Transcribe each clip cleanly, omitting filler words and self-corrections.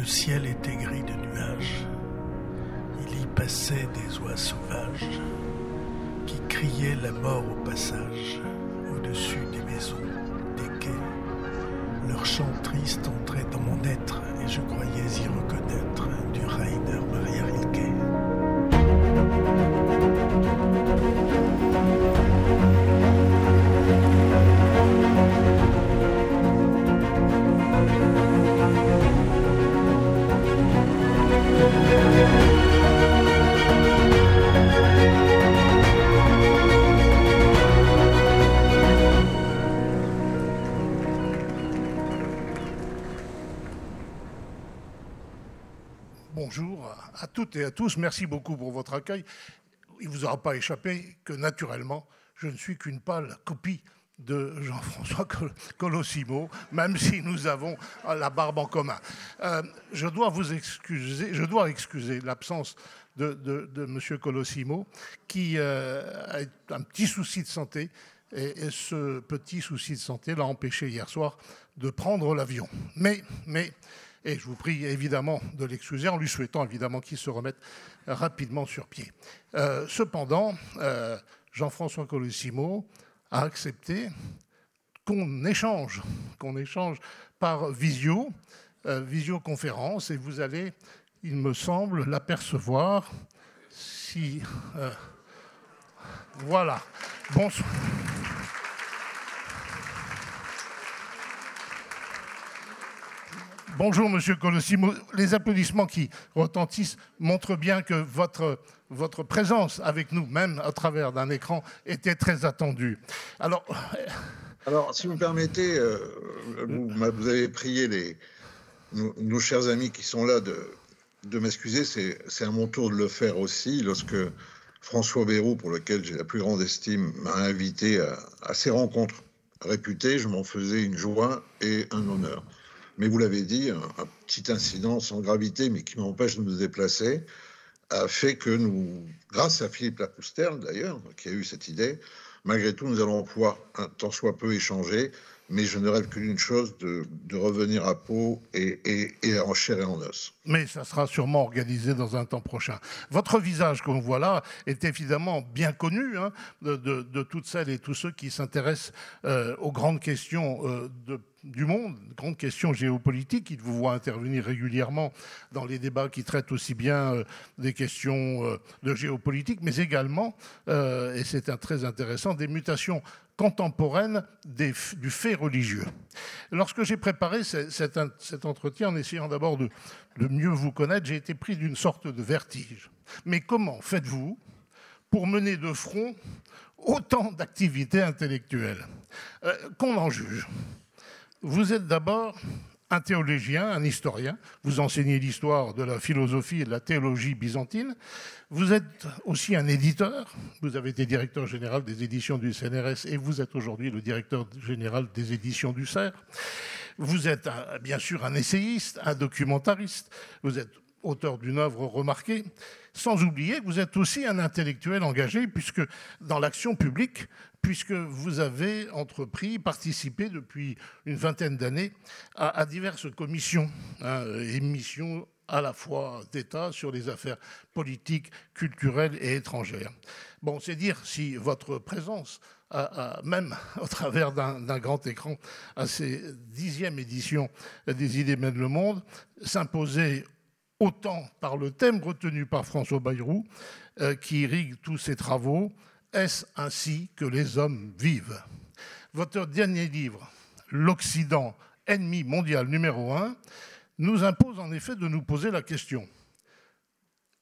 Le ciel était gris de nuages. Il y passait des oies sauvages qui criaient la mort au passage, au-dessus des maisons, des quais. Leur chant triste entrait dans mon être et je croyais y reconnaître du Rainer Maria Rilke. Bonjour à toutes et à tous, merci beaucoup pour votre accueil. Il ne vous aura pas échappé que naturellement, je ne suis qu'une pâle copie de Jean-François Colosimo, même si nous avons la barbe en commun. Je dois excuser l'absence de M. Colosimo, qui a un petit souci de santé, et ce petit souci de santé l'a empêché hier soir de prendre l'avion. Et je vous prie évidemment de l'excuser en lui souhaitant évidemment qu'il se remette rapidement sur pied. Cependant, Jean-François Colosimo a accepté qu'on échange par visioconférence, et vous allez, il me semble, l'apercevoir. Si voilà. Bonsoir. Bonjour, Monsieur Colosimo. Les applaudissements qui retentissent montrent bien que votre présence avec nous, même à travers d'un écran, était très attendue. Alors, si vous me permettez, vous avez prié nos chers amis qui sont là de m'excuser. C'est à mon tour de le faire aussi. Lorsque François Bayrou, pour lequel j'ai la plus grande estime, m'a invité à ces rencontres réputées, je m'en faisais une joie et un honneur. Mais vous l'avez dit, un petit incident sans gravité, mais qui m'empêche de me déplacer, a fait que nous, grâce à Philippe Lapousterle d'ailleurs, qui a eu cette idée, malgré tout, nous allons pouvoir un tant soit peu échanger, mais je ne rêve que d'une chose, de revenir à Pau et en chair et en os. Mais ça sera sûrement organisé dans un temps prochain. Votre visage, comme voit là, est évidemment bien connu de toutes celles et tous ceux qui s'intéressent aux grandes questions du monde, grandes questions géopolitiques. Ils vous voient intervenir régulièrement dans les débats qui traitent aussi bien des questions de géopolitique, mais également, et c'est très intéressant, des mutations contemporaines du fait religieux. Lorsque j'ai préparé cet entretien, en essayant d'abord de mieux vous connaître, j'ai été pris d'une sorte de vertige. Mais comment faites-vous pour mener de front autant d'activités intellectuelles? Qu'on en juge. Vous êtes d'abord un théologien, un historien. Vous enseignez l'histoire de la philosophie et de la théologie byzantine. Vous êtes aussi un éditeur. Vous avez été directeur général des éditions du CNRS et vous êtes aujourd'hui le directeur général des éditions du CERF. Vous êtes bien sûr un essayiste, un documentariste. Vous êtes auteur d'une œuvre remarquée. Sans oublier que vous êtes aussi un intellectuel engagé dans l'action publique, puisque vous avez participé depuis une vingtaine d'années à diverses commissions et missions à la fois d'État sur les affaires politiques, culturelles et étrangères. Bon, c'est dire si votre présence, même au travers d'un grand écran, à ces 10e éditions des Idées mènent le monde, s'imposait autant par le thème retenu par François Bayrou, qui irrigue tous ses travaux. Est-ce ainsi que les hommes vivent? Votre dernier livre, L'Occident, ennemi mondial numéro 1, nous impose en effet de nous poser la question.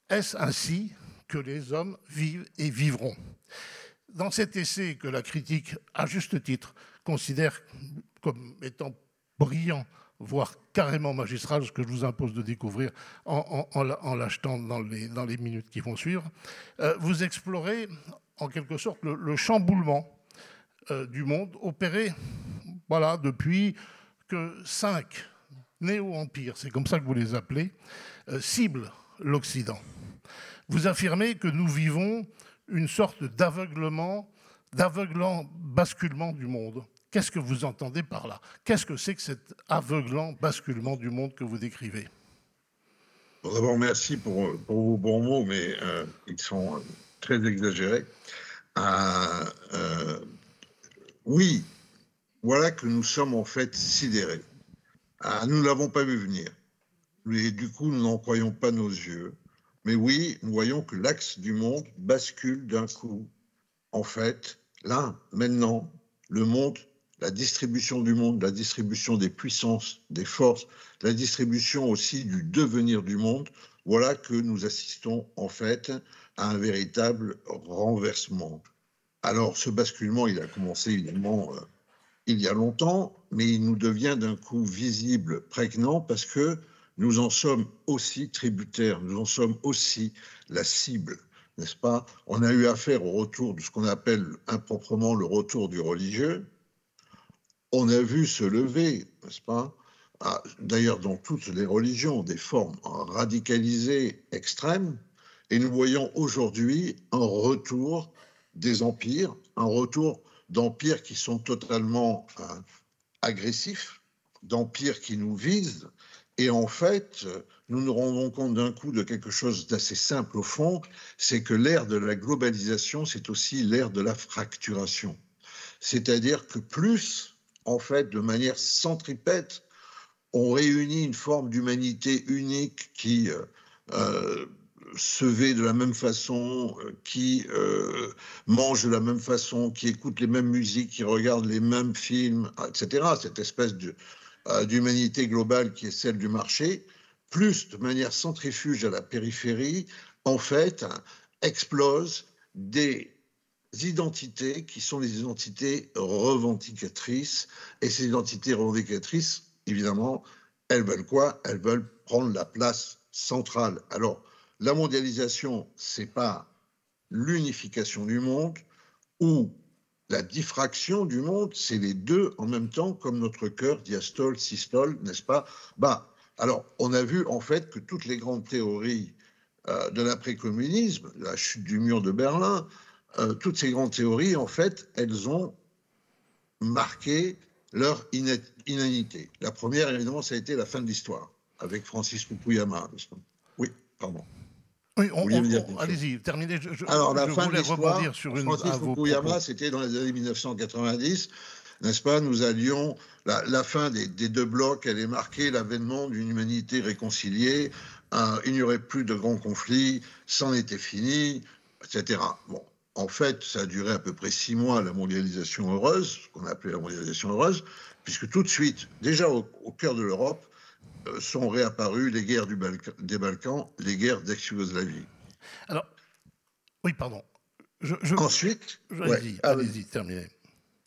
Est-ce ainsi que les hommes vivent et vivront? Dans cet essai que la critique, à juste titre, considère comme étant brillant, voire carrément magistral, ce que je vous impose de découvrir en l'achetant dans les minutes qui vont suivre, vous explorez en quelque sorte le chamboulement du monde opéré depuis que 5 néo-empires, c'est comme ça que vous les appelez, ciblent l'Occident. Vous affirmez que nous vivons une sorte d'aveuglant basculement du monde. Qu'est-ce que vous entendez par là? Qu'est-ce que c'est que cet aveuglant basculement du monde que vous décrivez? D'abord, merci pour vos bons mots, mais ils sont très exagérés. Oui, voilà que nous sommes en fait sidérés. Nous ne l'avons pas vu venir. Et du coup, nous n'en croyons pas nos yeux. Mais oui, nous voyons que l'axe du monde bascule d'un coup. En fait, là, maintenant, le monde, la distribution du monde, la distribution des puissances, des forces, la distribution aussi du devenir du monde, voilà que nous assistons en fait à un véritable renversement. Alors, ce basculement, il a commencé évidemment il y a longtemps, mais il nous devient d'un coup visible, prégnant, parce que nous en sommes aussi tributaires, nous en sommes aussi la cible, n'est-ce pas? On a eu affaire au retour de ce qu'on appelle improprement le retour du religieux. On a vu se lever, n'est-ce pas? D'ailleurs, dans toutes les religions, des formes radicalisées extrêmes, et nous voyons aujourd'hui un retour des empires, un retour d'empires qui sont totalement agressifs, d'empires qui nous visent. Et en fait, nous nous rendons compte d'un coup de quelque chose d'assez simple au fond, c'est que l'ère de la globalisation, c'est aussi l'ère de la fracturation. C'est-à-dire que plus, en fait, de manière centripète, on réunit une forme d'humanité unique qui se vêt de la même façon, qui mange de la même façon, qui écoute les mêmes musiques, qui regarde les mêmes films, etc. Cette espèce d'humanité globale qui est celle du marché, plus de manière centrifuge à la périphérie, en fait, explosent des identités qui sont des identités revendicatrices. Et ces identités revendicatrices, évidemment, elles veulent quoi? Elles veulent prendre la place centrale. Alors, la mondialisation, ce n'est pas l'unification du monde ou la diffraction du monde, c'est les deux en même temps, comme notre cœur, diastole, systole, n'est-ce pas? Alors, on a vu en fait que toutes les grandes théories de l'après-communisme, la chute du mur de Berlin, toutes ces grandes théories, en fait, elles ont marqué leur inanité. La première, évidemment, ça a été la fin de l'histoire, avec Francis Fukuyama. Oui, pardon. Oui, allez-y, terminez. Alors, la fin de voulais l'histoire, rebondir sur Francis Fukuyama, c'était dans les années 1990, n'est-ce pas? Nous allions, la fin des deux blocs, elle est marquée l'avènement d'une humanité réconciliée, il n'y aurait plus de grands conflits, c'en était fini, etc. Bon, en fait, ça a duré à peu près 6 mois, la mondialisation heureuse, ce qu'on appelait la mondialisation heureuse, puisque tout de suite, déjà au cœur de l'Europe, sont réapparues les guerres des Balkans, les guerres d'ex-Yougoslavie. Alors, oui, pardon. Ensuite, allez-y, terminez.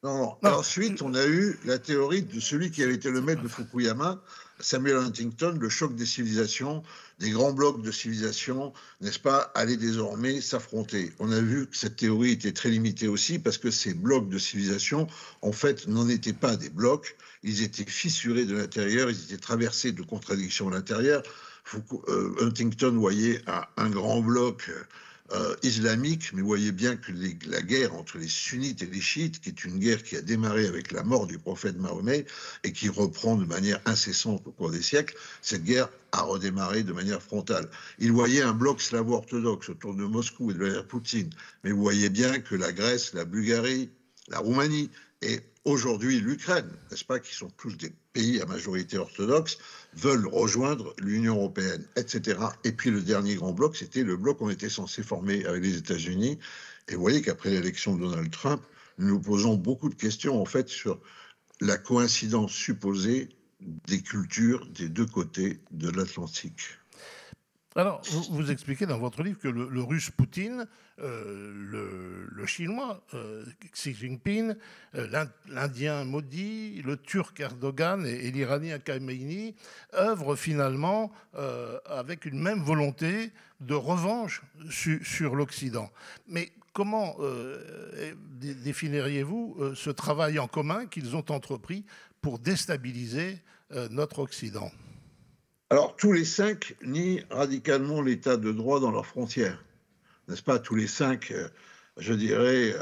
Non. Ensuite, on a eu la théorie de celui qui avait été le maître de Fukuyama, Samuel Huntington, le choc des civilisations, des grands blocs de civilisation, n'est-ce pas, allaient désormais s'affronter. On a vu que cette théorie était très limitée aussi parce que ces blocs de civilisation, en fait, n'en étaient pas des blocs, ils étaient fissurés de l'intérieur, ils étaient traversés de contradictions à l'intérieur. Huntington voyait un grand bloc islamique, mais vous voyez bien que la guerre entre les sunnites et les chiites, qui est une guerre qui a démarré avec la mort du prophète Mahomet et qui reprend de manière incessante au cours des siècles, cette guerre a redémarré de manière frontale. Il voyait un bloc slavo-orthodoxe autour de Moscou et de Vladimir Poutine, mais vous voyez bien que la Grèce, la Bulgarie, la Roumanie et aujourd'hui l'Ukraine, n'est-ce pas, qui sont tous des pays à majorité orthodoxe, veulent rejoindre l'Union européenne, etc. Et puis le dernier grand bloc, c'était le bloc qu'on était censé former avec les États-Unis. Et vous voyez qu'après l'élection de Donald Trump, nous nous posons beaucoup de questions en fait sur la coïncidence supposée des cultures des deux côtés de l'Atlantique. Alors, vous expliquez dans votre livre que le russe Poutine, le chinois Xi Jinping, l'Indien Modi, le Turc Erdogan et l'Iranien Khamenei œuvrent finalement avec une même volonté de revanche sur l'Occident. Mais comment définiriez-vous ce travail en commun qu'ils ont entrepris pour déstabiliser notre Occident ? Alors, tous les 5 nient radicalement l'état de droit dans leurs frontières, n'est-ce pas? Tous les 5, je dirais,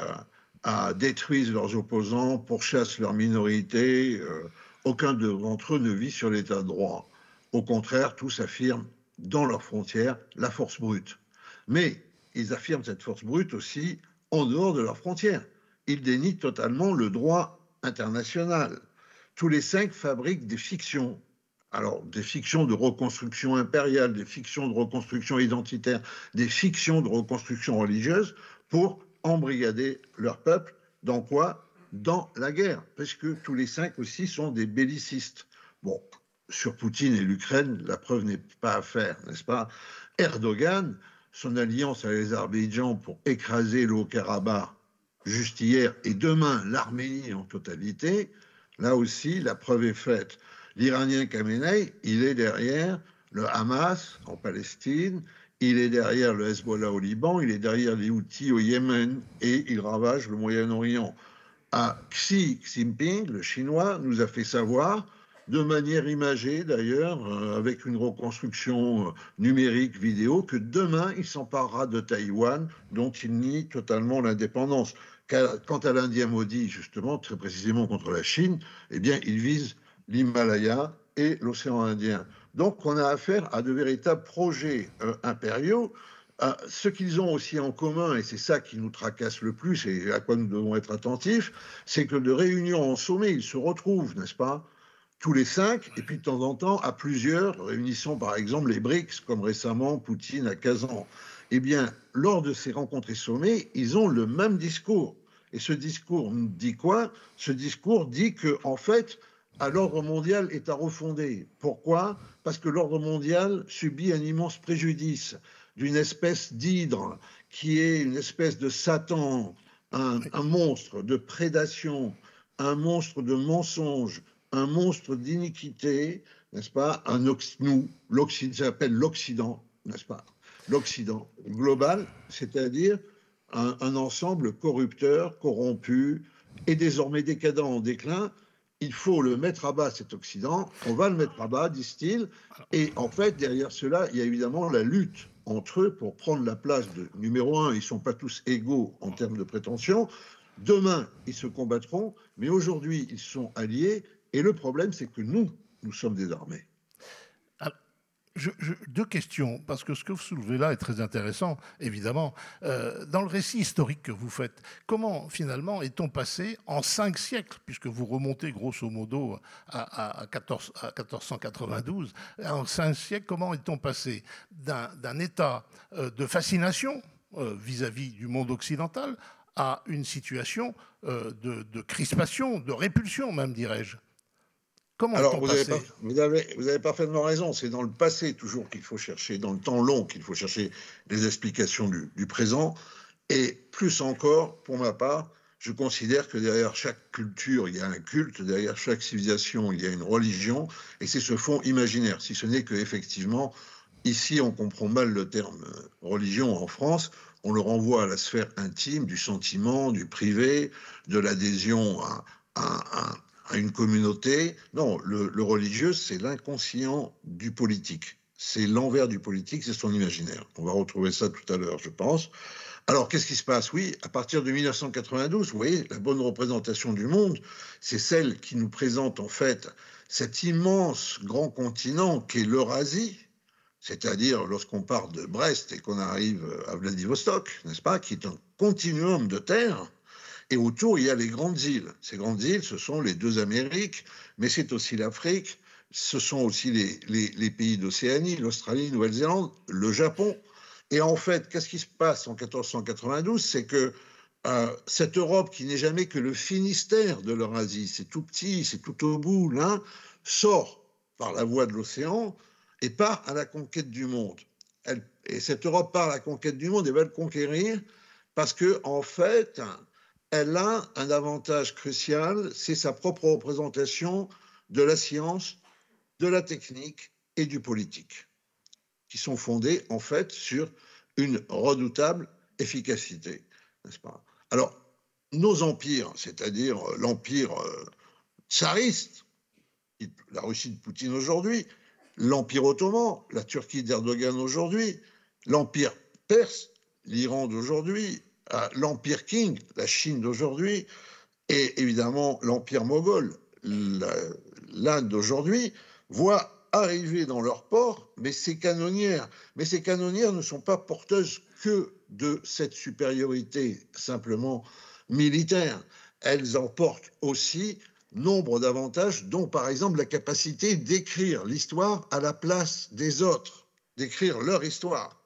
détruisent leurs opposants, pourchassent leurs minorités. Aucun d'entre eux ne vit sur l'état de droit. Au contraire, tous affirment dans leurs frontières la force brute. Mais ils affirment cette force brute aussi en dehors de leurs frontières. Ils dénient totalement le droit international. Tous les 5 fabriquent des fictions. Alors, des fictions de reconstruction impériale, des fictions de reconstruction identitaire, des fictions de reconstruction religieuse pour embrigader leur peuple. Dans quoi? Dans la guerre. Parce que tous les 5 aussi sont des bellicistes. Bon, sur Poutine et l'Ukraine, la preuve n'est pas à faire, n'est-ce pas? Erdogan, son alliance avec l'Azerbaïdjan pour écraser le Haut-Karabakh juste hier et demain l'Arménie en totalité, là aussi la preuve est faite. L'Iranien Khamenei, il est derrière le Hamas en Palestine, il est derrière le Hezbollah au Liban, il est derrière les Houthis au Yémen et il ravage le Moyen-Orient. Xi Jinping, le Chinois, nous a fait savoir, de manière imagée d'ailleurs, avec une reconstruction numérique vidéo, que demain il s'emparera de Taïwan, dont il nie totalement l'indépendance. Quant à l'Indien maudit, justement, très précisément contre la Chine, eh bien, il vise l'Himalaya et l'océan Indien. Donc, on a affaire à de véritables projets impériaux. Ce qu'ils ont aussi en commun, et c'est ça qui nous tracasse le plus et à quoi nous devons être attentifs, c'est que de réunion en sommet, ils se retrouvent, n'est-ce pas, tous les 5, et puis de temps en temps à plusieurs, réunissant par exemple les BRICS, comme récemment Poutine à Kazan. Eh bien, lors de ces rencontres et sommets, ils ont le même discours. Et ce discours nous dit quoi? Ce discours dit que, en fait, l'ordre mondial est à refonder. Pourquoi? Parce que l'ordre mondial subit un immense préjudice d'une espèce d'hydre qui est une espèce de Satan, un monstre de prédation, un monstre de mensonge, un monstre d'iniquité, n'est-ce pas? Nous, l'Occident, s'appelle l'Occident, n'est-ce pas? L'Occident global, c'est-à-dire un ensemble corrupteur, corrompu et désormais décadent en déclin. Il faut le mettre à bas, cet Occident. On va le mettre à bas, disent-ils. Et en fait, derrière cela, il y a évidemment la lutte entre eux pour prendre la place de numéro 1. Ils ne sont pas tous égaux en termes de prétention. Demain, ils se combattront, mais aujourd'hui, ils sont alliés. Et le problème, c'est que nous sommes désarmés. Deux questions, parce que ce que vous soulevez là est très intéressant, évidemment. Dans le récit historique que vous faites, comment finalement est-on passé en 5 siècles, puisque vous remontez grosso modo à 1492, en 5 siècles, comment est-on passé d'un état de fascination vis-à-vis du monde occidental à une situation de crispation, de répulsion même, dirais-je? Comment Alors, vous avez parfaitement raison. C'est dans le passé toujours qu'il faut chercher, dans le temps long qu'il faut chercher les explications du présent. Et plus encore, pour ma part, je considère que derrière chaque culture, il y a un culte, derrière chaque civilisation, il y a une religion, et c'est ce fond imaginaire. Si ce n'est qu'effectivement, ici, on comprend mal le terme religion en France. On le renvoie à la sphère intime, du sentiment, du privé, de l'adhésion à une communauté. Non, le religieux, c'est l'inconscient du politique. C'est l'envers du politique, c'est son imaginaire. On va retrouver ça tout à l'heure, je pense. Alors, qu'est-ce qui se passe? Oui, à partir de 1992, vous voyez, la bonne représentation du monde, c'est celle qui nous présente en fait cet immense grand continent qu'est l'Eurasie, c'est-à-dire lorsqu'on part de Brest et qu'on arrive à Vladivostok, n'est-ce pas, qui est un continuum de terre. Et autour, il y a les grandes îles. Ces grandes îles, ce sont les 2 Amériques, mais c'est aussi l'Afrique, ce sont aussi les pays d'Océanie, l'Australie, la Nouvelle-Zélande, le Japon. Et en fait, qu'est-ce qui se passe en 1492? C'est que cette Europe, qui n'est jamais que le Finistère de l'Eurasie, c'est tout petit, c'est tout au bout, là, sort par la voie de l'océan et part à la conquête du monde. Et cette Europe part à la conquête du monde et va le conquérir parce que, en fait, elle a un avantage crucial, c'est sa propre représentation de la science, de la technique et du politique, qui sont fondés en fait sur une redoutable efficacité, n'est-ce pas? Alors, nos empires, c'est-à-dire l'empire tsariste, la Russie de Poutine aujourd'hui, l'empire ottoman, la Turquie d'Erdogan aujourd'hui, l'empire perse, l'Iran d'aujourd'hui, l'empire Qing, la Chine d'aujourd'hui, et évidemment l'empire moghol, l'Inde d'aujourd'hui, voient arriver dans leur port, mais ces canonnières ne sont pas porteuses que de cette supériorité simplement militaire. Elles emportent aussi nombre d'avantages, dont par exemple la capacité d'écrire l'histoire à la place des autres, d'écrire leur histoire.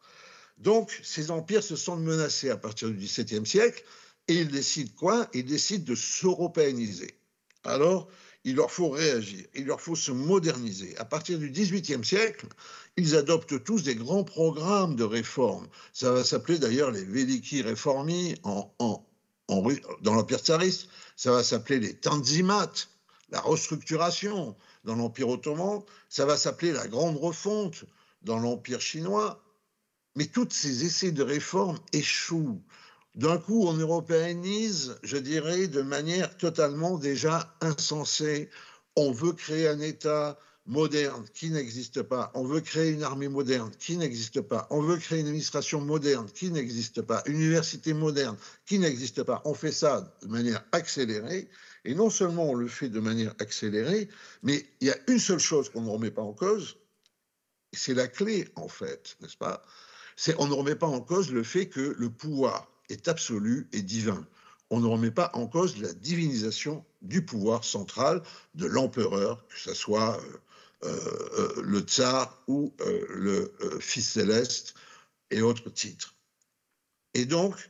Donc, ces empires se sentent menacés à partir du XVIIe siècle et ils décident quoi? Ils décident de s'européaniser. Alors, il leur faut réagir, il leur faut se moderniser. À partir du XVIIIe siècle, ils adoptent tous des grands programmes de réforme. Ça va s'appeler d'ailleurs les Veliki Reformi dans l'Empire tsariste. Ça va s'appeler les Tanzimat, la restructuration dans l'Empire ottoman. Ça va s'appeler la Grande Refonte dans l'Empire chinois. Mais tous ces essais de réforme échouent. D'un coup, on européanise, je dirais, de manière totalement déjà insensée. On veut créer un État moderne qui n'existe pas. On veut créer une armée moderne qui n'existe pas. On veut créer une administration moderne qui n'existe pas. Une université moderne qui n'existe pas. On fait ça de manière accélérée. Et non seulement on le fait de manière accélérée, mais il y a une seule chose qu'on ne remet pas en cause. C'est la clé, en fait, n'est-ce pas? On ne remet pas en cause le fait que le pouvoir est absolu et divin. On ne remet pas en cause la divinisation du pouvoir central de l'empereur, que ce soit le tsar ou le fils céleste et autres titres. Et donc,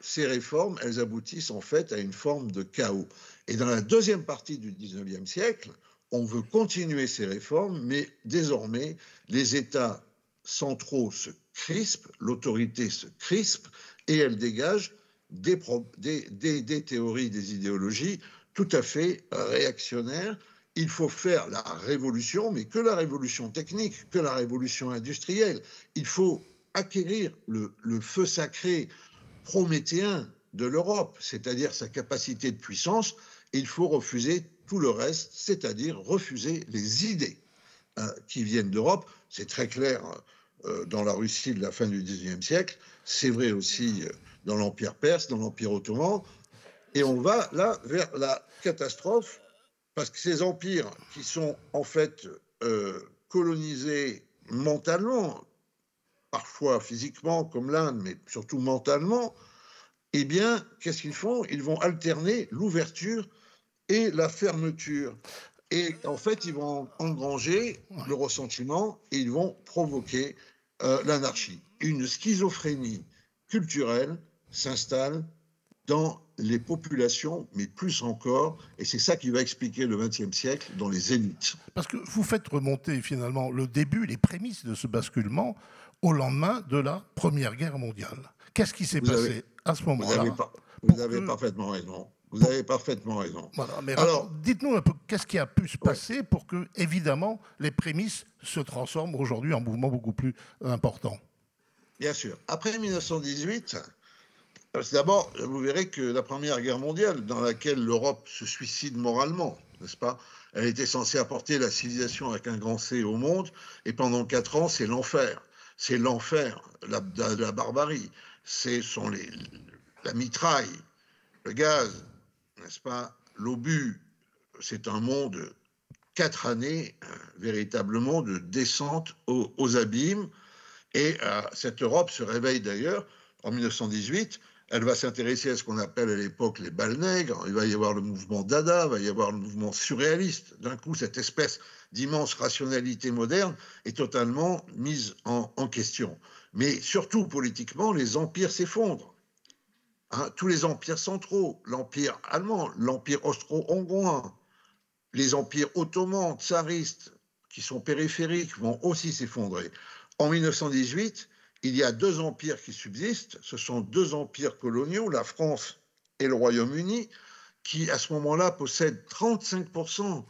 ces réformes, elles aboutissent en fait à une forme de chaos. Et dans la deuxième partie du XIXe siècle, on veut continuer ces réformes, mais désormais, les États centraux se crispent, l'autorité se crispe, et elle dégage des théories, des idéologies tout à fait réactionnaires. Il faut faire la révolution, mais que la révolution technique, que la révolution industrielle. Il faut acquérir le feu sacré prométhéen de l'Europe, c'est-à-dire sa capacité de puissance. Et il faut refuser tout le reste, c'est-à-dire refuser les idées qui viennent d'Europe. C'est très clair dans la Russie de la fin du XIXe siècle, c'est vrai aussi dans l'Empire perse, dans l'Empire ottoman, et on va là vers la catastrophe, parce que ces empires qui sont en fait colonisés mentalement, parfois physiquement comme l'Inde, mais surtout mentalement, eh bien, qu'est-ce qu'ils font? Ils vont alterner l'ouverture et la fermeture. Et en fait, ils vont engranger le ressentiment et ils vont provoquer l'anarchie. Une schizophrénie culturelle s'installe dans les populations, mais plus encore, et c'est ça qui va expliquer le XXe siècle dans les élites. Parce que vous faites remonter finalement le début, les prémices de ce basculement au lendemain de la Première Guerre mondiale. Qu'est-ce qui s'est passé à ce moment-là? Vous avez parfaitement raison. Vous avez parfaitement raison. Voilà, mais alors, dites-nous un peu qu'est-ce qui a pu se passer pour que, évidemment, les prémices se transforment aujourd'hui en mouvement beaucoup plus important. Bien sûr. Après 1918, d'abord, vous verrez que la Première Guerre mondiale, dans laquelle l'Europe se suicide moralement, n'est-ce pas? Elle était censée apporter la civilisation avec un grand C au monde, et pendant 4 ans, c'est l'enfer. C'est l'enfer, la barbarie. Sont la mitraille, le gaz, n'est-ce pas? L'obus. C'est un monde, 4 années, véritablement, de descente aux abîmes. Et cette Europe se réveille d'ailleurs en 1918. Elle va s'intéresser à ce qu'on appelle à l'époque les bals nègres. Il va y avoir le mouvement Dada, il va y avoir le mouvement surréaliste. D'un coup, cette espèce d'immense rationalité moderne est totalement mise en question. Mais surtout, politiquement, les empires s'effondrent. Tous les empires centraux, l'empire allemand, l'empire austro-hongrois, les empires ottomans, tsaristes, qui sont périphériques, vont aussi s'effondrer. En 1918, il y a 2 empires qui subsistent. Ce sont 2 empires coloniaux, la France et le Royaume-Uni, qui à ce moment-là possèdent 35%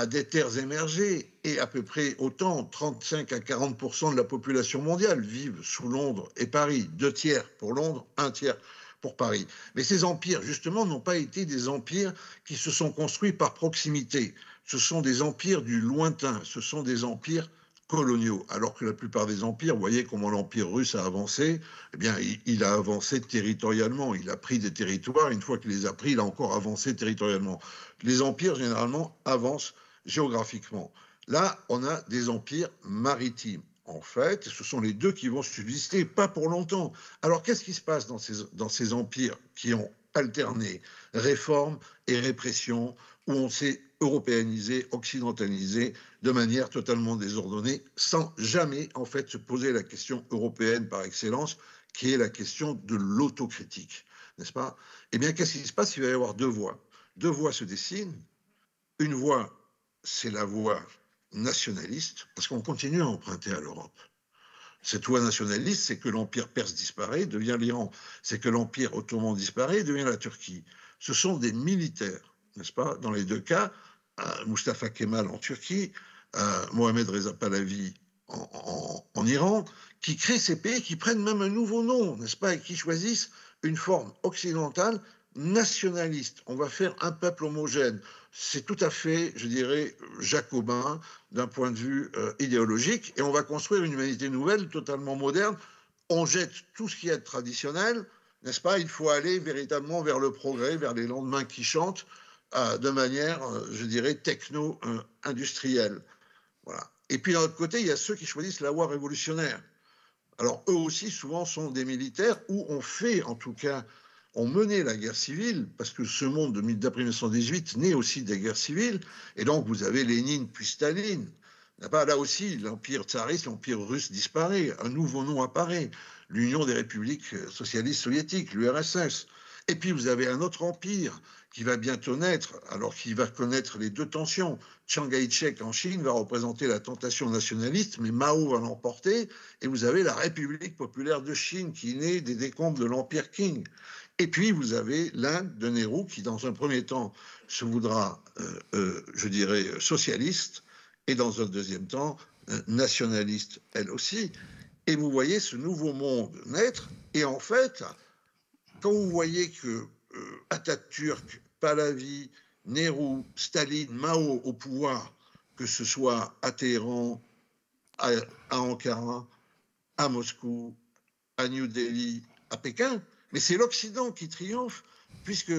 des terres émergées et à peu près autant, 35 à 40% de la population mondiale vivent sous Londres et Paris. 2 tiers pour Londres, 1 tiers pour Paris. Mais ces empires, justement, n'ont pas été des empires qui se sont construits par proximité. Ce sont des empires du lointain, ce sont des empires coloniaux, alors que la plupart des empires, vous voyez comment l'empire russe a avancé, eh bien, il a avancé territorialement, il a pris des territoires, une fois qu'il les a pris, il a encore avancé territorialement. Les empires, généralement, avancent géographiquement. Là, on a des empires maritimes. En fait, ce sont les deux qui vont subsister, pas pour longtemps. Alors, qu'est-ce qui se passe dans ces empires qui ont alterné réforme et répression, où on s'est européanisé, occidentalisé de manière totalement désordonnée, sans jamais, en fait, se poser la question européenne par excellence, qui est la question de l'autocritique, n'est-ce pas? Eh bien, qu'est-ce qui se passe? Il va y avoir deux voies. Deux voies se dessinent. Une voie, c'est la voie nationaliste, parce qu'on continue à emprunter à l'Europe. Cette voie nationaliste, c'est que l'empire perse disparaît, devient l'Iran. C'est que l'empire ottoman disparaît, devient la Turquie. Ce sont des militaires, n'est-ce pas? Dans les deux cas, Mustafa Kemal en Turquie, Mohamed Reza Pahlavi en Iran, qui créent ces pays, qui prennent même un nouveau nom, n'est-ce pas? Et qui choisissent une forme occidentale nationaliste. On va faire un peuple homogène. C'est tout à fait, je dirais, jacobin d'un point de vue idéologique, et on va construire une humanité nouvelle, totalement moderne. On jette tout ce qui est traditionnel, n'est-ce pas? Il faut aller véritablement vers le progrès, vers les lendemains qui chantent, de manière, je dirais, techno-industrielle. Voilà. Et puis d'un autre côté, il y a ceux qui choisissent la voie révolutionnaire. Alors eux aussi, souvent, sont des militaires, où on fait, en tout cas, on menait la guerre civile, parce que ce monde d'après 1918 naît aussi des guerres civiles, et donc vous avez Lénine puis Staline. Là aussi, l'empire tsariste, l'empire russe disparaît, un nouveau nom apparaît, l'Union des républiques socialistes soviétiques, l'URSS. Et puis vous avez un autre empire qui va bientôt naître, alors qu'il va connaître les deux tensions. Chiang Kai-shek en Chine va représenter la tentation nationaliste, mais Mao va l'emporter, et vous avez la République populaire de Chine qui naît des décombres de l'empire Qing. Et puis, vous avez l'Inde de Nehru qui, dans un premier temps, se voudra, je dirais, socialiste, et dans un deuxième temps, nationaliste, elle aussi. Et vous voyez ce nouveau monde naître. Et en fait, quand vous voyez que Atatürk, Pahlavi, Nehru, Staline, Mao au pouvoir, que ce soit à Téhéran, à Ankara, à Moscou, à New Delhi, à Pékin, mais c'est l'Occident qui triomphe, puisque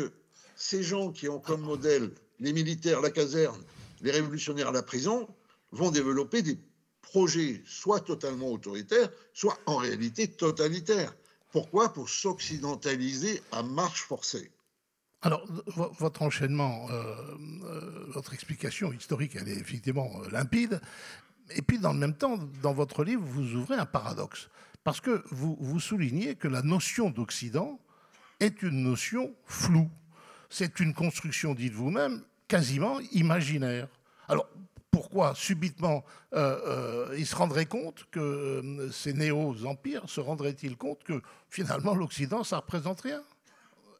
ces gens qui ont comme modèle les militaires, la caserne, les révolutionnaires, la prison, vont développer des projets soit totalement autoritaires, soit en réalité totalitaires. Pourquoi? Pour s'occidentaliser à marche forcée. Alors, votre enchaînement, votre explication historique, elle est effectivement limpide. Et puis, dans le même temps, dans votre livre, vous ouvrez un paradoxe. Parce que vous soulignez que la notion d'Occident est une notion floue. C'est une construction, dites vous-même, quasiment imaginaire. Alors, pourquoi subitement ils se rendraient compte que ces néo-empires se rendraient-ils compte que finalement l'Occident, ça ne représente rien?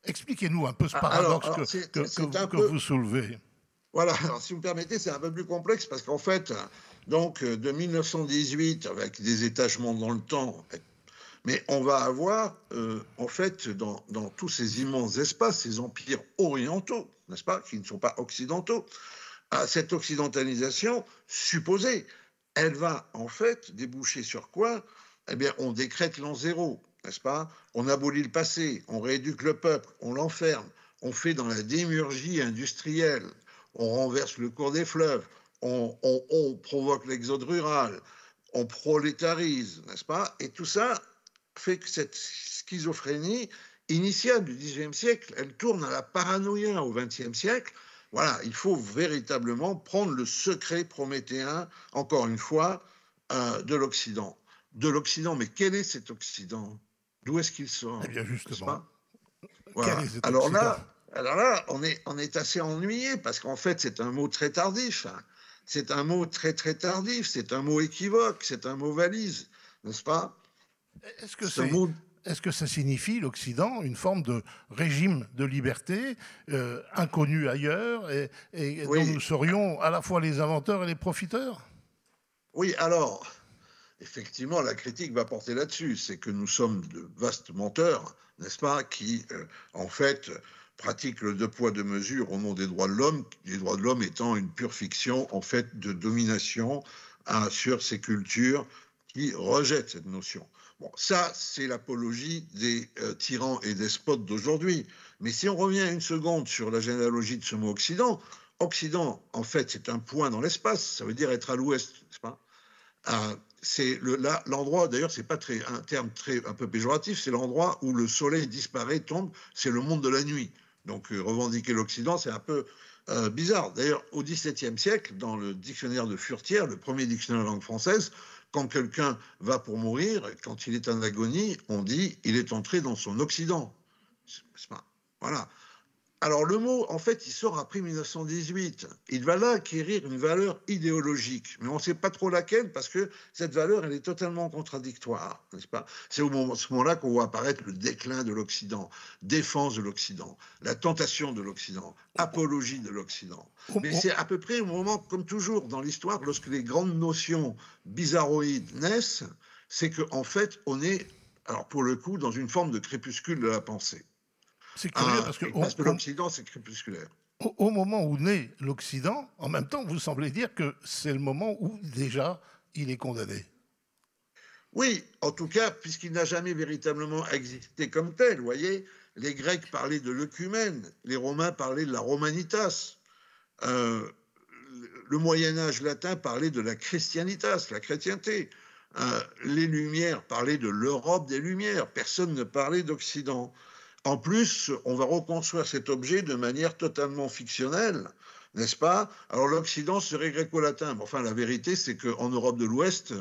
Expliquez-nous un peu ce paradoxe que vous soulevez. Voilà, alors si vous me permettez, c'est un peu plus complexe parce qu'en fait, donc de 1918, avec des étagements dans le temps, mais on va avoir, en fait, dans tous ces immenses espaces, ces empires orientaux, n'est-ce pas, qui ne sont pas occidentaux, cette occidentalisation supposée, elle va en fait déboucher sur quoi? Eh bien, on décrète l'an zéro, n'est-ce pas? On abolit le passé, on rééduque le peuple, on l'enferme, on fait dans la démiurgie industrielle, on renverse le cours des fleuves, on provoque l'exode rural, on prolétarise, n'est-ce pas? Et tout ça fait que cette schizophrénie initiale du XIXe siècle, elle tourne à la paranoïa au XXe siècle. Voilà, il faut véritablement prendre le secret prométhéen, encore une fois, de l'Occident. De l'Occident, mais quel est cet Occident? D'où est-ce qu'il sort? Eh bien, justement. Voilà. Alors là, on est assez ennuyé, parce qu'en fait, c'est un mot très tardif. C'est un mot très, très tardif. C'est un mot équivoque. C'est un mot valise, n'est-ce pas? Est-ce que ça signifie, l'Occident, une forme de régime de liberté inconnu ailleurs et oui, dont nous serions à la fois les inventeurs et les profiteurs? Oui, alors, effectivement, la critique va porter là-dessus. C'est que nous sommes de vastes menteurs, n'est-ce pas, qui, en fait, pratiquent le deux poids, deux mesures au nom des droits de l'homme, les droits de l'homme étant une pure fiction, en fait, de domination sur ces cultures qui rejettent cette notion. Bon, ça, c'est l'apologie des tyrans et despotes d'aujourd'hui. Mais si on revient une seconde sur la généalogie de ce mot Occident, Occident, en fait, c'est un point dans l'espace, ça veut dire être à l'ouest, n'est-ce pas? C'est l'endroit, d'ailleurs, c'est pas un terme un peu péjoratif, c'est l'endroit où le soleil disparaît, tombe, c'est le monde de la nuit. Donc revendiquer l'Occident, c'est un peu bizarre. D'ailleurs, au XVIIe siècle, dans le dictionnaire de Furetière, le premier dictionnaire de langue française, quand quelqu'un va pour mourir, quand il est en agonie, on dit il est entré dans son Occident. Voilà. Alors le mot, en fait, il sort après 1918. Il va là acquérir une valeur idéologique, mais on ne sait pas trop laquelle, parce que cette valeur, elle est totalement contradictoire, n'est-ce pas? C'est à ce moment-là qu'on voit apparaître le déclin de l'Occident, défense de l'Occident, la tentation de l'Occident, apologie de l'Occident. Mais c'est à peu près au moment, comme toujours dans l'histoire, lorsque les grandes notions bizarroïdes naissent, c'est qu'en fait, on est, alors pour le coup, dans une forme de crépuscule de la pensée. C'est curieux parce que l'Occident, c'est crépusculaire. Au moment où naît l'Occident, en même temps, vous semblez dire que c'est le moment où déjà il est condamné. Oui, en tout cas, puisqu'il n'a jamais véritablement existé comme tel. Vous voyez, les Grecs parlaient de l'œcumène, les Romains parlaient de la Romanitas. Le Moyen-Âge latin parlait de la Christianitas, la chrétienté. Les Lumières parlaient de l'Europe des Lumières. Personne ne parlait d'Occident. En plus, on va reconstruire cet objet de manière totalement fictionnelle, n'est-ce pas? Alors l'Occident serait gréco-latin. Mais enfin, la vérité, c'est qu'en Europe de l'Ouest,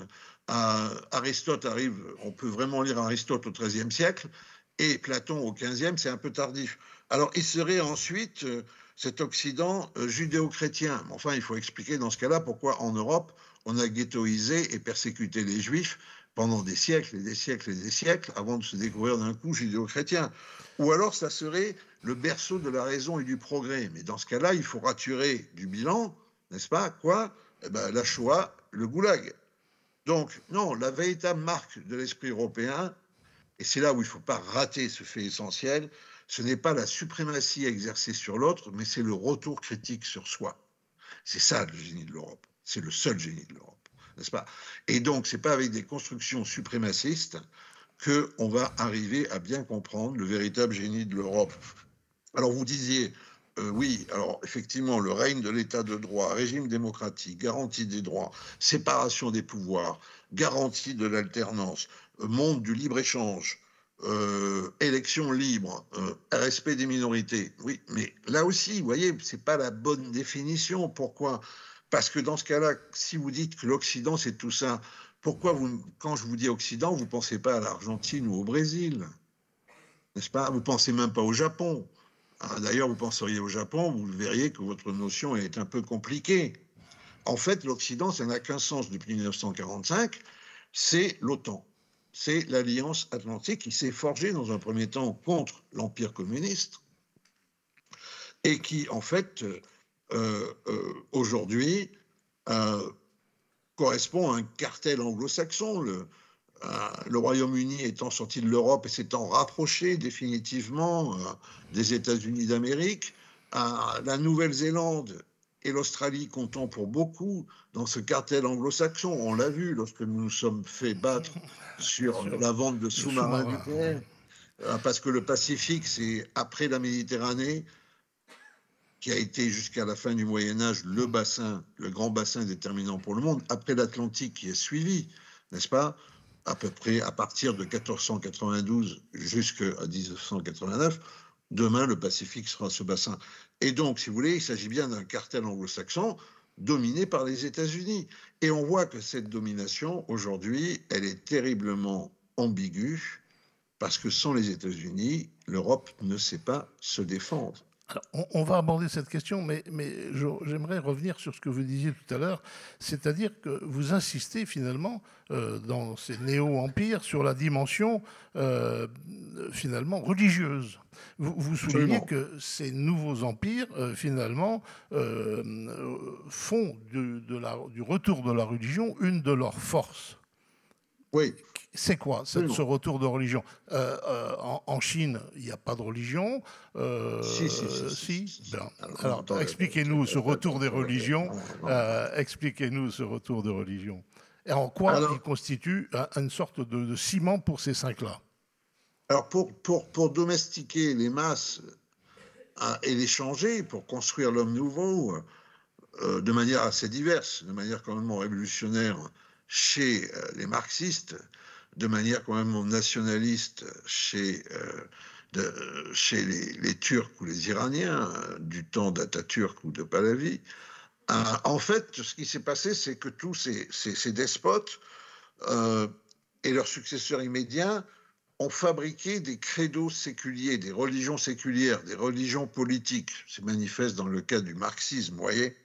Aristote arrive, on peut vraiment lire Aristote au XIIIe siècle, et Platon au XVe, c'est un peu tardif. Alors il serait ensuite cet Occident judéo-chrétien. Mais enfin, il faut expliquer dans ce cas-là pourquoi en Europe, on a ghettoisé et persécuté les Juifs pendant des siècles et des siècles et des siècles avant de se découvrir d'un coup judéo-chrétien. Ou alors ça serait le berceau de la raison et du progrès. Mais dans ce cas-là, il faut raturer du bilan, n'est-ce pas? Quoi? Eh ben, la Shoah, le goulag. Donc, non, la véritable marque de l'esprit européen, et c'est là où il ne faut pas rater ce fait essentiel, ce n'est pas la suprématie exercée sur l'autre, mais c'est le retour critique sur soi. C'est ça le génie de l'Europe. C'est le seul génie de l'Europe, n'est-ce pas? Et donc, ce n'est pas avec des constructions suprémacistes qu'on va arriver à bien comprendre le véritable génie de l'Europe. Alors, vous disiez, oui, alors effectivement, le règne de l'état de droit, régime démocratique, garantie des droits, séparation des pouvoirs, garantie de l'alternance, monde du libre-échange, élection libre, respect des minorités. Oui, mais là aussi, vous voyez, ce n'est pas la bonne définition. Pourquoi? Parce que dans ce cas-là, si vous dites que l'Occident, c'est tout ça, pourquoi, quand je vous dis Occident, vous ne pensez pas à l'Argentine ou au Brésil, n'est-ce pas? Vous ne pensez même pas au Japon. D'ailleurs, vous penseriez au Japon, vous verriez que votre notion est un peu compliquée. En fait, l'Occident, ça n'a qu'un sens depuis 1945, c'est l'OTAN. C'est l'Alliance Atlantique qui s'est forgée dans un premier temps contre l'Empire communiste et qui, en fait, aujourd'hui, correspond à un cartel anglo-saxon. Le Royaume-Uni étant sorti de l'Europe et s'étant rapproché définitivement des États-Unis d'Amérique, la Nouvelle-Zélande et l'Australie comptant pour beaucoup dans ce cartel anglo-saxon. On l'a vu lorsque nous nous sommes fait battre sur la vente de sous-marins nucléaires, parce que le Pacifique, c'est après la Méditerranée, qui a été jusqu'à la fin du Moyen-Âge le grand bassin déterminant pour le monde, après l'Atlantique qui est suivi, n'est-ce pas? À peu près à partir de 1492 jusqu'à 1989, demain le Pacifique sera ce bassin. Et donc, si vous voulez, il s'agit bien d'un cartel anglo-saxon dominé par les États-Unis. Et on voit que cette domination, aujourd'hui, elle est terriblement ambiguë, parce que sans les États-Unis, l'Europe ne sait pas se défendre. Alors, on va aborder cette question, mais j'aimerais revenir sur ce que vous disiez tout à l'heure, c'est-à-dire que vous insistez finalement dans ces néo-empires sur la dimension finalement religieuse. Vous soulignez que ces nouveaux empires finalement font du retour de la religion une de leurs forces. Oui. C'est quoi ce retour de religion? En Chine, il n'y a pas de religion. Si. Alors, expliquez-nous ce retour des religions. Expliquez-nous ce retour de religion. Et en quoi il constitue une sorte de ciment pour ces cinq-là? Alors, pour domestiquer les masses, et les changer pour construire l'homme nouveau de manière assez diverse, de manière quand même révolutionnaire chez les marxistes, de manière quand même nationaliste chez les Turcs ou les Iraniens, du temps d'Atatürk ou de Pahlavi. En fait, ce qui s'est passé, c'est que tous ces despotes et leurs successeurs immédiats ont fabriqué des credos séculiers, des religions séculières, des religions politiques. C'est manifeste dans le cas du marxisme, vous voyez.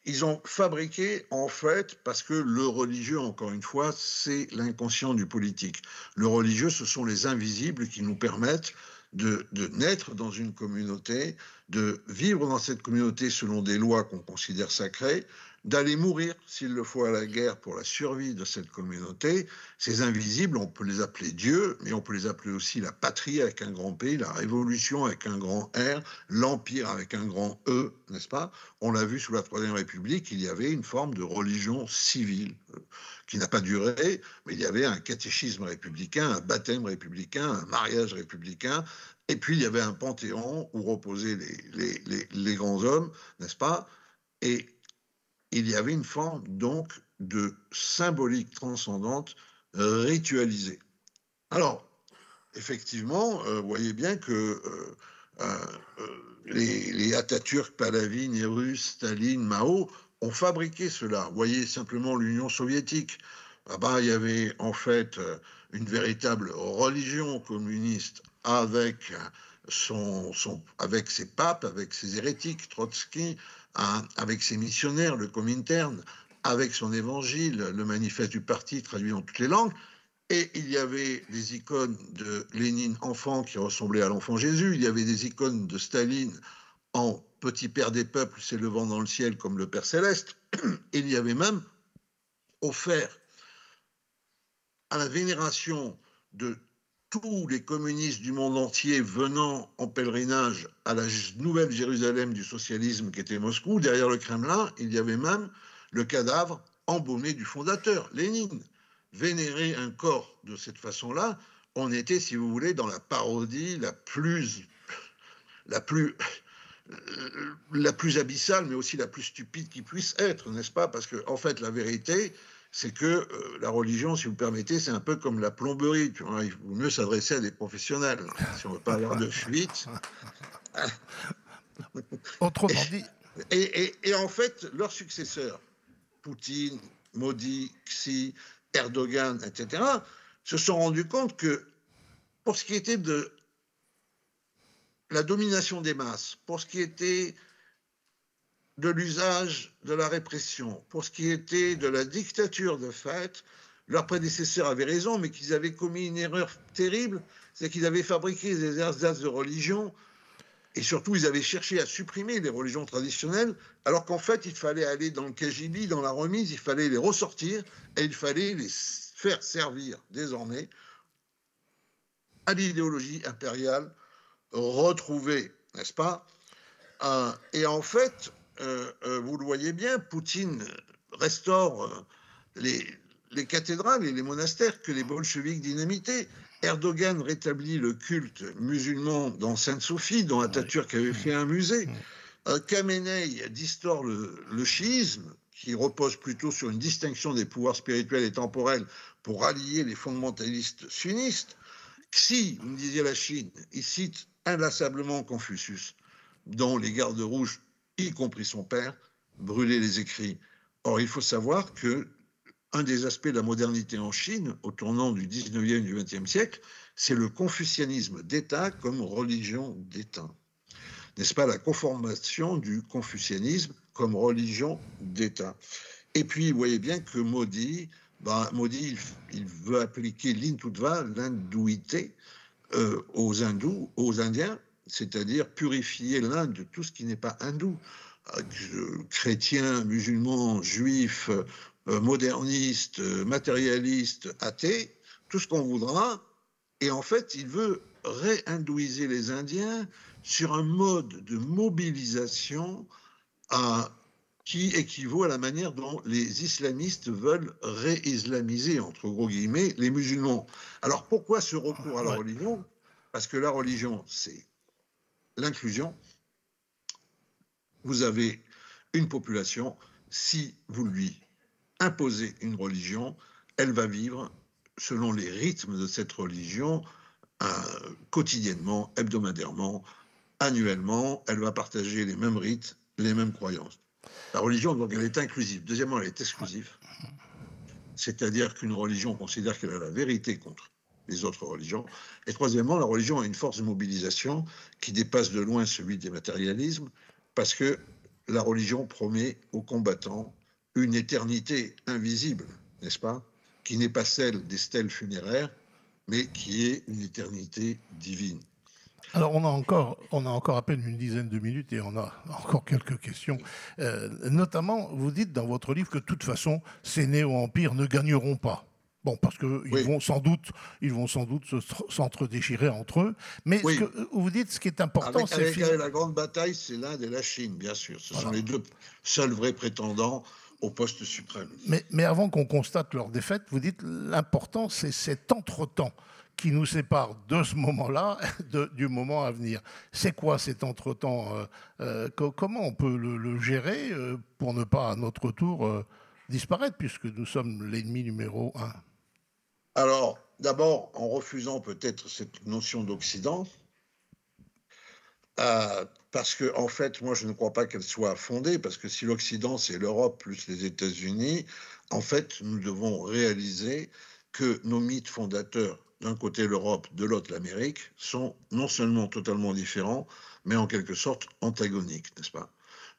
Ils ont fabriqué, en fait, parce que le religieux, encore une fois, c'est l'inconscient du politique. Le religieux, ce sont les invisibles qui nous permettent de naître dans une communauté, de vivre dans cette communauté selon des lois qu'on considère sacrées, d'aller mourir, s'il le faut, à la guerre pour la survie de cette communauté. Ces invisibles, on peut les appeler Dieu, mais on peut les appeler aussi la patrie avec un grand P, la révolution avec un grand R, l'empire avec un grand E, n'est-ce pas? On l'a vu sous la Troisième République, il y avait une forme de religion civile qui n'a pas duré, mais il y avait un catéchisme républicain, un baptême républicain, un mariage républicain, et puis il y avait un panthéon où reposaient les grands hommes, n'est-ce pas? Et il y avait une forme donc de symbolique transcendante ritualisée. Alors, effectivement, vous voyez bien que les Atatürk, Pahlavi, Nehru, Staline, Mao ont fabriqué cela. Vous voyez simplement l'Union soviétique. Là-bas, il y avait en fait une véritable religion communiste avec avec ses papes, avec ses hérétiques, Trotsky, avec ses missionnaires, le Comintern, avec son évangile, le manifeste du parti traduit dans toutes les langues. Et il y avait des icônes de Lénine enfant qui ressemblaient à l'enfant Jésus. Il y avait des icônes de Staline en petit père des peuples s'élevant dans le ciel comme le Père céleste. Et il y avait même offert à la vénération de tous les communistes du monde entier venant en pèlerinage à la nouvelle Jérusalem du socialisme qui était Moscou, derrière le Kremlin, il y avait même le cadavre embaumé du fondateur, Lénine. Vénérer un corps de cette façon-là, on était, si vous voulez, dans la parodie la plus abyssale, mais aussi la plus stupide qui puisse être, n'est-ce pas? Parce que, en fait, la vérité, c'est que la religion, si vous permettez, c'est un peu comme la plomberie. Tu vois, il vaut mieux s'adresser à des professionnels, si on ne veut pas avoir de fuite. Autrement dit. Et en fait, leurs successeurs, Poutine, Modi, Xi, Erdogan, etc., se sont rendus compte que pour ce qui était de la domination des masses, pour ce qui était de l'usage de la répression, pour ce qui était de la dictature de fait, leurs prédécesseurs avaient raison, mais qu'ils avaient commis une erreur terrible, c'est qu'ils avaient fabriqué des ersatz de religion, et surtout ils avaient cherché à supprimer les religions traditionnelles, alors qu'en fait il fallait aller dans le KGB, dans la remise, il fallait les ressortir, et il fallait les faire servir désormais à l'idéologie impériale retrouvée, n'est-ce pas? Et en fait, vous le voyez bien, Poutine restaure les cathédrales et les monastères que les bolcheviks dynamitaient. Erdogan rétablit le culte musulman dans Sainte-Sophie, dont Atatürk avait fait un musée. Khamenei distord le chiisme, qui repose plutôt sur une distinction des pouvoirs spirituels et temporels pour rallier les fondamentalistes sunnistes. Xi, vous me disiez la Chine, il cite inlassablement Confucius, dont les gardes rouges, y compris son père, brûlaient les écrits. Or, il faut savoir que un des aspects de la modernité en Chine, au tournant du 19e et du 20e siècle, c'est le confucianisme d'État comme religion d'État. N'est-ce pas la conformation du confucianisme comme religion d'État? Et puis, vous voyez bien que Modi, il veut appliquer l'Hindutva, l'hindouité, aux hindous, aux indiens, c'est-à-dire purifier l'Inde de tout ce qui n'est pas hindou. Chrétiens, musulmans, juifs, modernistes, matérialistes, athées, tout ce qu'on voudra. Et en fait, il veut réhindouiser les Indiens sur un mode de mobilisation qui équivaut à la manière dont les islamistes veulent réislamiser, entre gros guillemets, les musulmans. Alors pourquoi ce recours à la religion? Parce que la religion, c'est l'inclusion. Vous avez une population, si vous lui imposez une religion, elle va vivre selon les rythmes de cette religion, quotidiennement, hebdomadairement, annuellement, elle va partager les mêmes rites, les mêmes croyances. La religion, donc, elle est inclusive. Deuxièmement, elle est exclusive. C'est-à-dire qu'une religion considère qu'elle a la vérité contre les autres religions. Et troisièmement, la religion a une force de mobilisation qui dépasse de loin celui des matérialismes, parce que la religion promet aux combattants une éternité invisible, n'est-ce pas, qui n'est pas celle des stèles funéraires, mais qui est une éternité divine. Alors, on a encore à peine une dizaine de minutes et on a encore quelques questions. Notamment, vous dites dans votre livre que de toute façon, ces néo-empires ne gagneront pas. Bon, parce qu'ils vont sans doute s'entre-déchirer entre eux. Mais ce que vous dites, ce qui est important, c'est... Avec la grande bataille, c'est l'Inde et la Chine, bien sûr. Ce sont les deux seuls vrais prétendants au poste suprême. Mais avant qu'on constate leur défaite, vous dites l'important, c'est cet entretemps qui nous sépare de ce moment-là, du moment à venir. C'est quoi cet entretemps? Comment on peut le gérer pour ne pas, à notre tour, disparaître, puisque nous sommes l'ennemi numéro 1? Alors, d'abord, en refusant peut-être cette notion d'Occident, parce que, en fait, moi, je ne crois pas qu'elle soit fondée, parce que si l'Occident, c'est l'Europe plus les États-Unis, en fait, nous devons réaliser que nos mythes fondateurs, d'un côté l'Europe, de l'autre l'Amérique, sont non seulement totalement différents, mais en quelque sorte antagoniques, n'est-ce pas?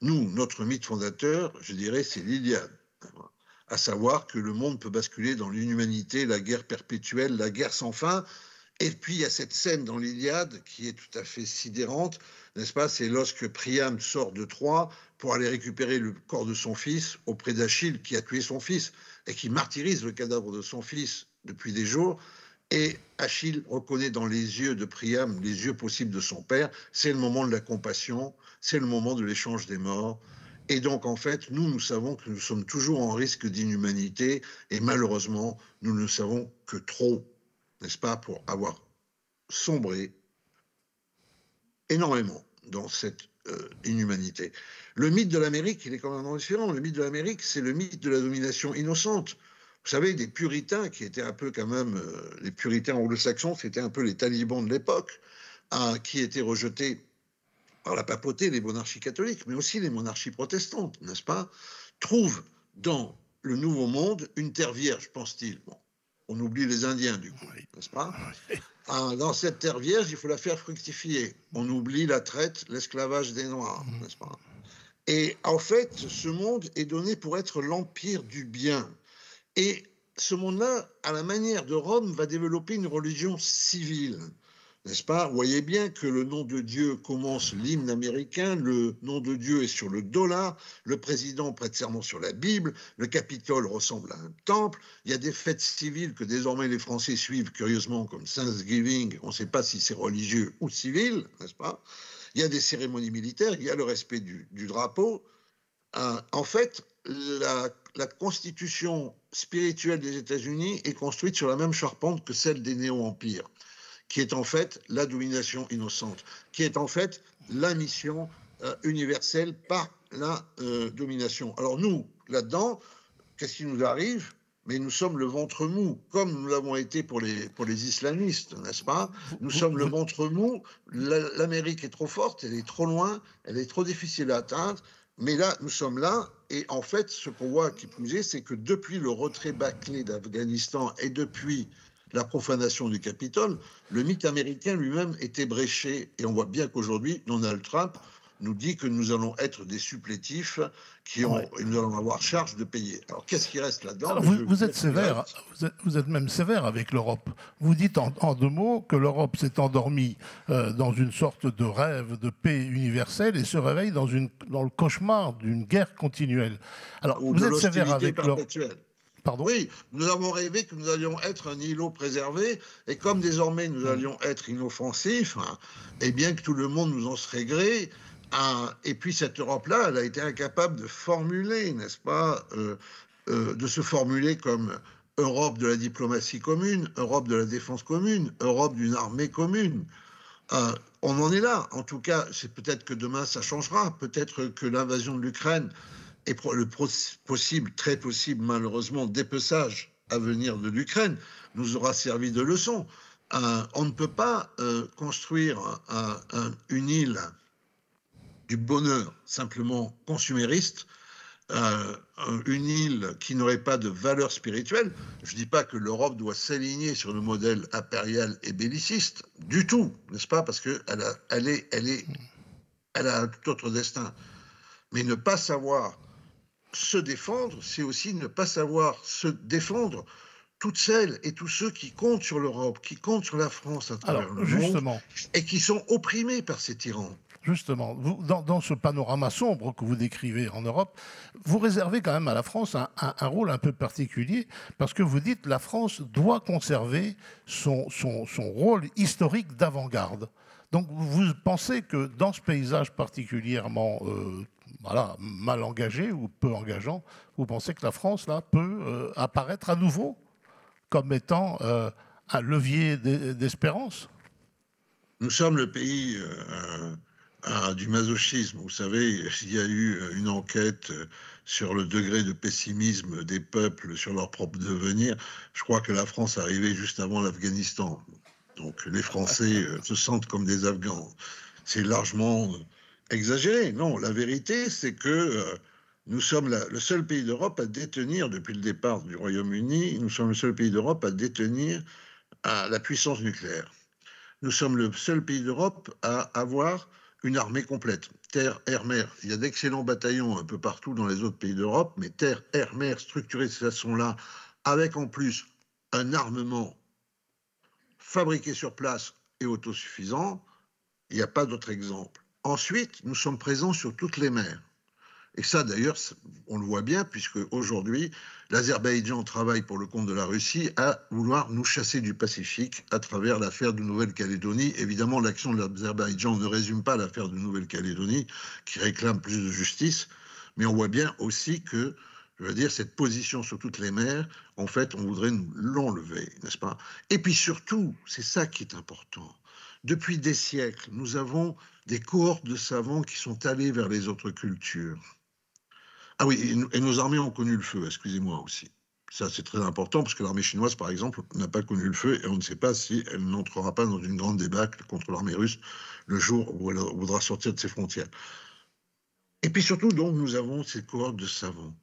Nous, notre mythe fondateur, je dirais, c'est l'Iliade, à savoir que le monde peut basculer dans l'inhumanité, la guerre perpétuelle, la guerre sans fin. Et puis il y a cette scène dans l'Iliade qui est tout à fait sidérante, n'est-ce pas? C'est lorsque Priam sort de Troie pour aller récupérer le corps de son fils auprès d'Achille qui a tué son fils et qui martyrise le cadavre de son fils depuis des jours. Et Achille reconnaît dans les yeux de Priam les yeux possibles de son père. C'est le moment de la compassion, c'est le moment de l'échange des morts. Et donc, en fait, nous savons que nous sommes toujours en risque d'inhumanité et malheureusement, nous ne savons que trop, n'est-ce pas, pour avoir sombré énormément dans cette inhumanité. Le mythe de l'Amérique, il est quand même différent. Le mythe de l'Amérique, c'est le mythe de la domination innocente. Vous savez, des puritains qui étaient un peu quand même, les puritains anglo-saxons, c'était un peu les talibans de l'époque, qui étaient rejetés par la papauté, les monarchies catholiques, mais aussi les monarchies protestantes, n'est-ce pas, trouvent dans le Nouveau Monde une terre vierge, pense-t-il. Bon, on oublie les Indiens, du coup, n'est-ce pas? Dans cette terre vierge, il faut la faire fructifier. On oublie la traite, l'esclavage des Noirs, n'est-ce pas? Et en fait, ce monde est donné pour être l'empire du bien. Et ce monde-là, à la manière de Rome, va développer une religion civile, n'est-ce pas? Vous voyez bien que le nom de Dieu commence l'hymne américain, le nom de Dieu est sur le dollar, le président prête serment sur la Bible, le Capitole ressemble à un temple, il y a des fêtes civiles que désormais les Français suivent curieusement comme Thanksgiving, on ne sait pas si c'est religieux ou civil, n'est-ce pas? Il y a des cérémonies militaires, il y a le respect du drapeau. En fait, la constitution spirituelle des États-Unis est construite sur la même charpente que celle des néo-empires, qui est en fait la domination innocente, qui est en fait la mission universelle par la domination. Alors nous, là-dedans, qu'est-ce qui nous arrive? Mais nous sommes le ventre mou, comme nous l'avons été pour les islamistes, n'est-ce pas? Nous sommes le ventre mou, l'Amérique est trop forte, elle est trop loin, elle est trop difficile à atteindre, mais là, nous sommes là, et en fait, ce qu'on voit qui plus est, c'est que depuis le retrait bâclé d'Afghanistan et depuis la profanation du Capitole, le mythe américain lui-même était bréché. Et on voit bien qu'aujourd'hui, Donald Trump nous dit que nous allons être des supplétifs et nous allons avoir charge de payer. Alors, qu'est-ce qui reste là-dedans? Vous êtes sévère, vous êtes même sévère avec l'Europe. Vous dites en deux mots que l'Europe s'est endormie dans une sorte de rêve de paix universelle et se réveille dans le cauchemar d'une guerre continuelle. Alors, vous êtes sévère avec l'Europe. Pardon? Oui, nous avons rêvé que nous allions être un îlot préservé, et comme désormais nous allions être inoffensifs, et bien que tout le monde nous en serait gré, et puis cette Europe-là, elle a été incapable de formuler, n'est-ce pas, de se formuler comme Europe de la diplomatie commune, Europe de la défense commune, Europe d'une armée commune. On en est là. En tout cas, c'est peut-être que demain ça changera. Peut-être que l'invasion de l'Ukraine et le possible, très possible malheureusement, dépeçage à venir de l'Ukraine nous aura servi de leçon. On ne peut pas construire une île du bonheur simplement consumériste, une île qui n'aurait pas de valeur spirituelle. Je ne dis pas que l'Europe doit s'aligner sur le modèle impérial et belliciste, du tout, n'est-ce pas? Parce qu'elle a un tout autre destin. Mais ne pas savoir se défendre, c'est aussi ne pas savoir se défendre toutes celles et tous ceux qui comptent sur l'Europe, qui comptent sur la France à travers le monde, et qui sont opprimés par ces tyrans. Justement, vous, dans ce panorama sombre que vous décrivez en Europe, vous réservez quand même à la France un rôle un peu particulier, parce que vous dites que la France doit conserver son rôle historique d'avant-garde. Donc vous pensez que dans ce paysage particulièrement mal engagé ou peu engageant, vous pensez que la France là, peut apparaître à nouveau comme étant un levier d'espérance? Nous sommes le pays du masochisme. Vous savez, il y a eu une enquête sur le degré de pessimisme des peuples sur leur propre devenir. Je crois que la France est arrivée juste avant l'Afghanistan. Donc les Français se sentent comme des Afghans. C'est largement exagéré. Non, la vérité, c'est que nous sommes le seul pays d'Europe à détenir, depuis le départ du Royaume-Uni, nous sommes le seul pays d'Europe à détenir la puissance nucléaire. Nous sommes le seul pays d'Europe à avoir une armée complète, terre, air, mer. Il y a d'excellents bataillons un peu partout dans les autres pays d'Europe, mais terre, air, mer, structurés de cette façon-là, avec en plus un armement fabriqué sur place et autosuffisant, il n'y a pas d'autre exemple. Ensuite, nous sommes présents sur toutes les mers. Et ça, d'ailleurs, on le voit bien, puisque aujourd'hui, l'Azerbaïdjan travaille pour le compte de la Russie à vouloir nous chasser du Pacifique à travers l'affaire de Nouvelle-Calédonie. Évidemment, l'action de l'Azerbaïdjan ne résume pas l'affaire de Nouvelle-Calédonie, qui réclame plus de justice, mais on voit bien aussi que, je veux dire, cette position sur toutes les mers, en fait, on voudrait nous l'enlever, n'est-ce pas? Et puis surtout, c'est ça qui est important. Depuis des siècles, nous avons des cohortes de savants qui sont allés vers les autres cultures. Ah oui, et nos armées ont connu le feu, excusez-moi aussi. Ça, c'est très important, parce que l'armée chinoise, par exemple, n'a pas connu le feu, et on ne sait pas si elle n'entrera pas dans une grande débâcle contre l'armée russe le jour où elle voudra sortir de ses frontières. Et puis surtout, donc, nous avons ces cohortes de savants.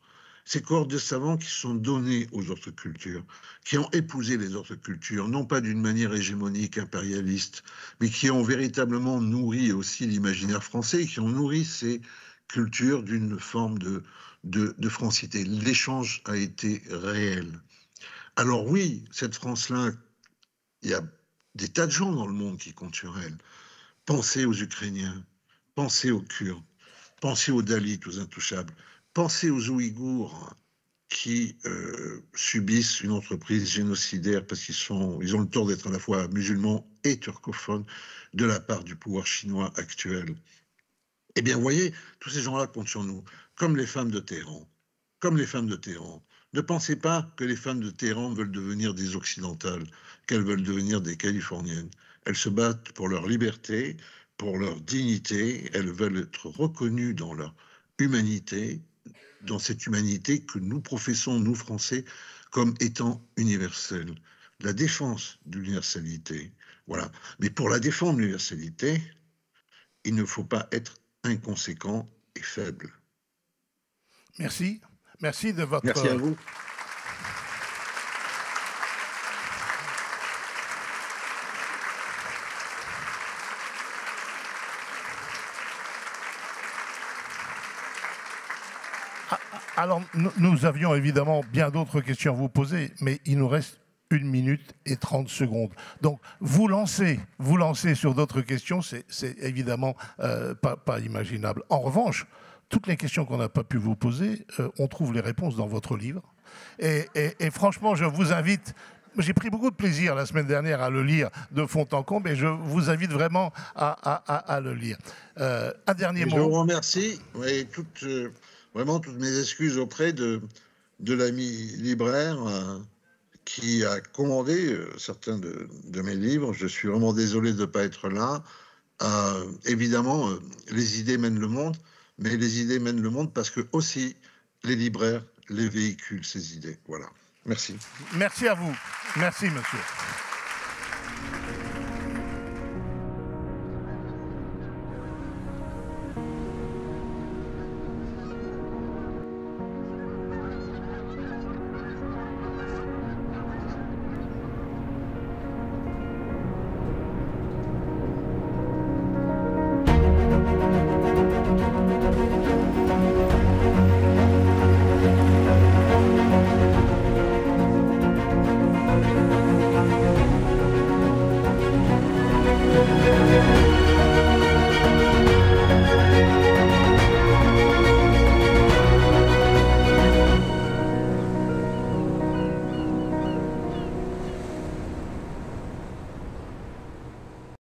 Ces cohortes de savants qui sont donnés aux autres cultures, qui ont épousé les autres cultures, non pas d'une manière hégémonique, impérialiste, mais qui ont véritablement nourri aussi l'imaginaire français, qui ont nourri ces cultures d'une forme de francité. L'échange a été réel. Alors oui, cette France-là, il y a des tas de gens dans le monde qui comptent sur elle. Pensez aux Ukrainiens, pensez aux Kurdes, pensez aux Dalits, aux Intouchables, pensez aux Ouïghours qui subissent une entreprise génocidaire parce qu'ils ont le tort d'être à la fois musulmans et turcophones de la part du pouvoir chinois actuel. Eh bien, vous voyez, tous ces gens-là comptent sur nous, comme les femmes de Téhéran. Comme les femmes de Téhéran. Ne pensez pas que les femmes de Téhéran veulent devenir des occidentales, qu'elles veulent devenir des californiennes. Elles se battent pour leur liberté, pour leur dignité. Elles veulent être reconnues dans leur humanité, dans cette humanité que nous professons, nous Français, comme étant universelle. La défense de l'universalité. Voilà. Mais pour la défendre de l'universalité, il ne faut pas être inconséquent et faible. Merci. Merci de votre... Merci à vous. Alors, nous avions évidemment bien d'autres questions à vous poser, mais il nous reste 1 minute et 30 secondes. Donc, vous lancez sur d'autres questions, c'est évidemment pas imaginable. En revanche, toutes les questions qu'on n'a pas pu vous poser, on trouve les réponses dans votre livre. Et franchement, je vous invite... J'ai pris beaucoup de plaisir la semaine dernière à le lire de fond en comble et je vous invite vraiment à le lire. Un dernier mot. Je vous remercie. Oui, vraiment toutes mes excuses auprès de l'ami libraire qui a commandé certains de mes livres. Je suis vraiment désolé de ne pas être là. Évidemment, les idées mènent le monde, mais les idées mènent le monde parce que aussi les libraires les véhiculent, ces idées. Voilà. Merci. Merci à vous. Merci, monsieur.